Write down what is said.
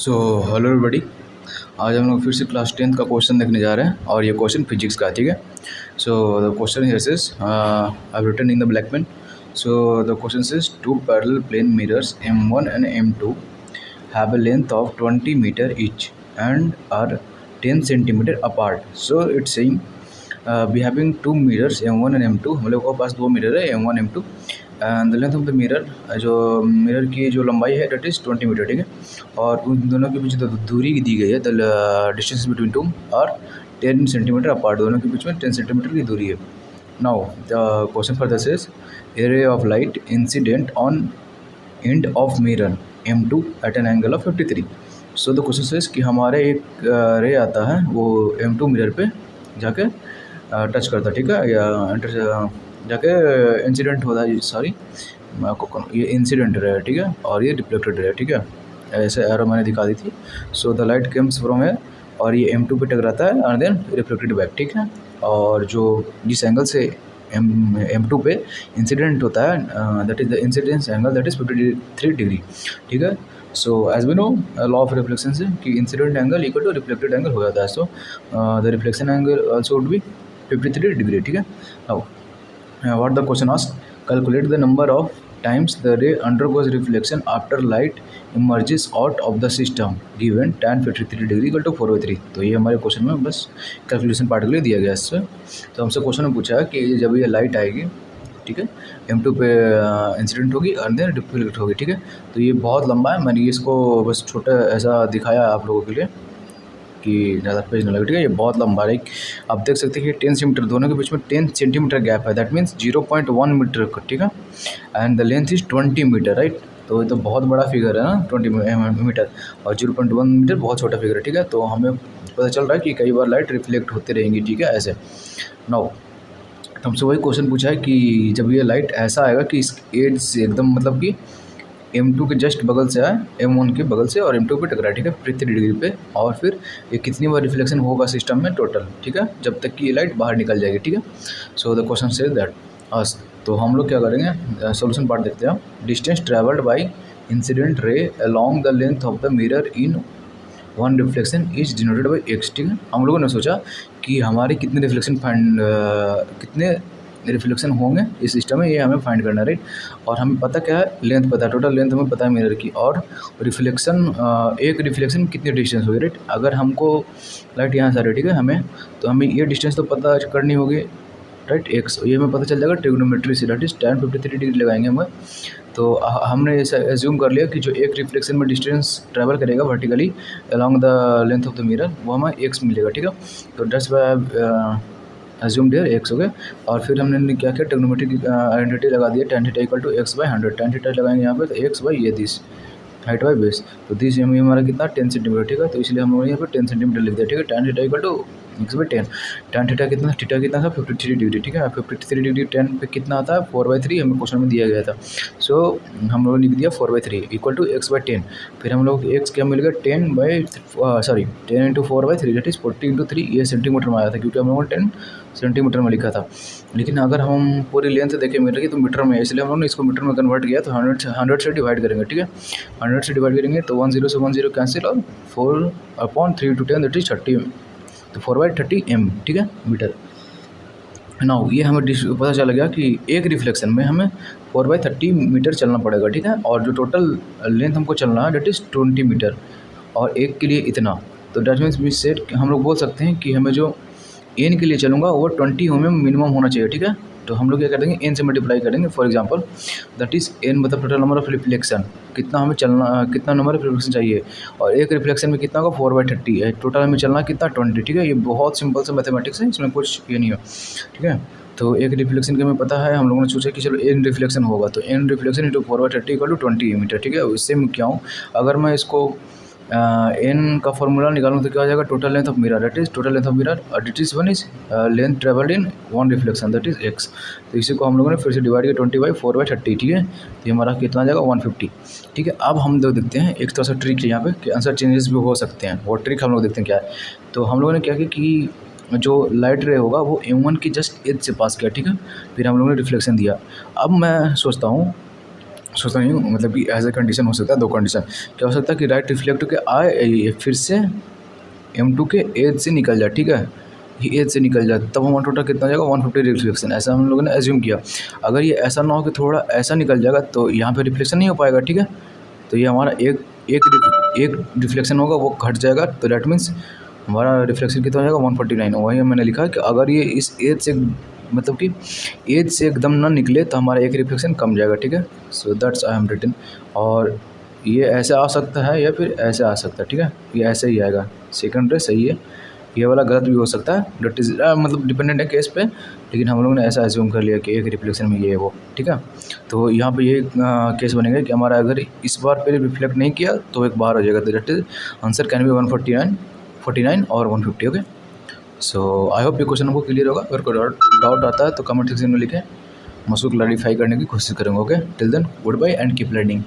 So hello everybody. आज हम लोग फिर से क्लास 10th का क्वेश्चन देखने जा रहे हैं और ये क्वेश्चन फिजिक्स का है, ठीक है। So the question here says I written in the black pen. So the question says two parallel plane mirrors M1 and M2 have a length of 20 meter each and are 10 centimeter apart. So it's saying we having two mirrors M1 and M2। हम लोग के पास दो mirror है M1 M2 and the length of the mirror, जो mirror की जो लंबाई है डेट इज़ 20 मीटर, ठीक है। और उन दोनों के बीच जो दूरी दी गई है, द डिस्टेंस बिटवीन टू और 10 सेंटीमीटर अपार्ट, दोनों के बीच में 10 सेंटीमीटर की दूरी है। Now the question for this is a ray of light incident on end of mirror M2 at an angle of 53। So the question is कि हमारे एक रे आता है, वो M2 मिरर पे जाके टच करता है, ठीक है, या जाके इंसिडेंट होता है। सॉरी, ये इंसिडेंट रे है, ठीक है, और ये रिफ्लेक्टेड रे है, ठीक है। ऐसे एरो मैंने दिखा दी थी। So the light comes from है और ये M2 पे टकराता है एंड देन रिफ्लेक्टेड बैक, ठीक है। और जो जिस एंगल से M2 पे इंसिडेंट होता है that is the incidence angle, that is 53 degree, ठीक है। So as we know law of reflection से कि incident angle equal to reflected angle हो जाता है। So the reflection angle also would be 53 degree, ठीक है। Now what the question asks, calculate the number of times the ray undergoes reflection after light emerges out of the system given tan 53 degree equal to 4/3। तो ये हमारे question में बस calculation part के लिए दिया गया है इससे। तो हमसे क्वेश्चन में पूछा है कि जब ये लाइट आएगी, ठीक है, M2 पे इंसिडेंट होगी और देन रिफ्लेक्ट होगी, ठीक है। तो ये बहुत लंबा है, मैंने इसको बस छोटा ऐसा दिखाया आप लोगों के लिए कि ज़्यादा पेज नहीं लगे, ठीक है। ये बहुत लंबा है, आप देख सकते हैं कि 10 सेंटीमीटर, दोनों के बीच में 10 सेंटीमीटर गैप है, दैट मीन्स 0.1 मीटर, ठीक है। And the length is 20 metre, right. तो ये तो बहुत बड़ा फिगर है ना, 20 मीटर, और 0.1 मीटर बहुत छोटा फिगर है, ठीक है। तो हमें पता चल रहा है कि कई बार लाइट रिफ्लेक्ट होती रहेंगी, ठीक है, ऐसे। नाउ हमसे वही क्वेश्चन पूछा है कि जब ये लाइट ऐसा आएगा कि इस एज से एकदम, मतलब कि M2 के जस्ट बगल से आए, M1 के बगल से और M2 पे टकराए, ठीक है, 53 डिग्री पे, और फिर ये कितनी बार रिफ्लेक्शन होगा सिस्टम में टोटल, ठीक है, जब तक कि ये लाइट बाहर निकल जाएगी, ठीक है। So the question says that us, तो हम लोग क्या करेंगे, सॉल्यूशन पार्ट देखते हैं। Distance travelled by incident ray along the length of the mirror in one reflection is denoted by X, ठीक है। हम लोगों ने सोचा कि हमारे कितने कितने रिफ्लेक्शन होंगे इस सिस्टम में, ये हमें फाइंड करना है, राइट। और हमें पता क्या है, लेंथ पता है, टोटल लेंथ हमें पता है मिरर की, और रिफ्लेक्शन एक रिफ्लेक्शन कितनी डिस्टेंस होगी, राइट। अगर हमको लाइट यहाँ से आ रही है, ठीक है, हमें तो हमें ये डिस्टेंस तो पता करनी होगी, राइट, एक्स, ये हमें पता चल जाएगा ट्रिग्नोमेट्री से, दैट इज tan 53 डिग्री लगाएंगे हम। तो हमने ऐसा एज्यूम कर लिया कि जो एक रिफ्लेक्शन में डिस्टेंस ट्रैवल करेगा vertically along the length of the mirror, वो हमें एक्स मिलेगा, ठीक है। तो that's why assume there X, हो गए। और फिर हमने क्या किया, ट्रिग्नोमेट्रिक आइडेंटिटी लगा दिया, tan theta equal to X by 100, tan theta लगाएंगे यहाँ पे, तो एक्स बाई ये दिस हाइट बाई बेस, तो दिस हमारा कितना 10 सेंटीमीटर, ठीक है। तो इसलिए हम यहाँ पे 10 सेंटीमीटर लिख दिया, ठीक है। tan theta equal to X by 10, tan theta कितना था 53 डिग्री, ठीक है। 53 डिग्री 10 पे कितना आता है 4/3, हमें क्वेश्चन में दिया गया था। सो हम लोगों ने लिख दिया 4/3 इक्वल टू एक्स बाई 10। फिर हम लोग एक्स क्या मिल गया 10 इंटू 4/3, दैट इज़ 40 इंटू 3, ये सेंटीमीटर में आया था क्योंकि हम लोगों ने 10 सेंटीमीटर में लिखा था। लेकिन अगर हम पूरी लेंथ देखें मीटर की तो मीटर में, इसलिए हम लोगों ने इसको मीटर में कन्वर्ट किया। तो 100 से डिवाइड करेंगे, ठीक है, 100 से डिवाइड करेंगे तो 10 से 10 कैंसिल, और 4/3 टू 10 दैट इज 30, तो 4/30 m, ठीक है, मीटर। नाउ ये हमें पता चल गया कि एक रिफ्लेक्शन में हमें 4/30 मीटर चलना पड़ेगा, ठीक है। और जो टोटल लेंथ हमको चलना है डेट इज़ 20 मीटर, और एक के लिए इतना। तो डेट मीन्स वी सेड, हम लोग बोल सकते हैं कि हमें जो एन के लिए चलूँगा वो 20 हमें मिनिमम होना चाहिए, ठीक है। तो हम लोग क्या करेंगे, एन से मल्टीप्लाई करेंगे। For example that is an मतलब टोटल नंबर ऑफ रिफ्लेक्शन, कितना हमें चलना, कितना नंबर ऑफ रिफ्लेक्शन चाहिए, और एक रिफ्लेक्शन में कितना होगा 4/30 है, टोटल हमें चलना कितना 20, ठीक है। ये बहुत सिंपल सा मैथमेटिक्स है, इसमें कुछ ये नहीं है, ठीक है। तो एक रिफ्लेक्शन के हमें पता है, हम लोगों ने सोचा कि चलो एन रिफ्लेक्शन होगा, तो N reflection into 4/30 equal to 20 metre, ठीक है। उससे मैं क्या हूँ, अगर मैं इसको एन का फॉर्मूला निकालूँ तो क्या हो जाएगा, total length of mirror, that is total length of mirror, और it is one is length travelled in one reflection, that is X. तो इसी को हम लोगों ने फिर से डिवाइड किया 20/4/30, ठीक है। तो ये हमारा कितना आ जाएगा 150, ठीक है। अब हम लोग देखते हैं एक तरह से ट्रिक है यहाँ पे कि आंसर चेंजेस भी हो सकते हैं, वो ट्रिक हम लोग देखते हैं क्या है। तो हम लोगों ने क्या किया कि जो लाइट रे होगा वो M1 की जस्ट एज से पास किया, ठीक है। फिर हम लोगों ने रिफ्लेक्शन दिया। अब मैं सोचता हूँ सोचता नहीं हूँ, मतलब कि एज ए कंडीशन हो सकता है, दो कंडीशन क्या हो सकता है कि राइट रिफ्लेक्ट के आए ये फिर से M2 के एज से निकल जाए, ठीक है, ये एज से निकल जाए, तब हमारा टोटल कितना हो जाएगा 150 रिफ्लेक्शन, ऐसा हम लोगों ने एज्यूम किया। अगर ये ऐसा ना हो कि थोड़ा ऐसा निकल जाएगा तो यहाँ पे रिफ्लेक्शन नहीं हो पाएगा, ठीक है, तो ये हमारा एक रिफ्लेक्शन होगा वो घट जाएगा, तो डैट मीन्स हमारा रिफ्लेक्शन कितना हो जाएगा 149। वही मैंने लिखा कि अगर ये इस एज से मतलब कि एज से एकदम ना निकले तो हमारा एक रिफ्लेक्शन कम जाएगा, ठीक है। So that's I am written. और ये ऐसे आ सकता है या फिर ऐसे आ सकता है, ठीक है, ये ऐसे ही आएगा, सेकंड रे सही है, ये वाला गलत भी हो सकता है, डेट इज़ मतलब डिपेंडेंट है केस पे, लेकिन हम लोगों ने ऐसा एज्यूम कर लिया कि एक रिफ्लेक्शन में ये है वो, ठीक है। तो यहाँ पे ये केस बनेगा कि हमारा अगर इस बार पे रिफ्लेक्ट नहीं किया तो एक बार हो जाएगा, तो that is answer can be 149 और 150। ओके, सो आई होप ये क्वेश्चन हमको क्लियर होगा। अगर कोई डाउट आता है तो कमेंट सेक्शन में लिखें, मैं उसको क्लैरिफाई करने की कोशिश करूँगा। Okay, till then goodbye and keep learning.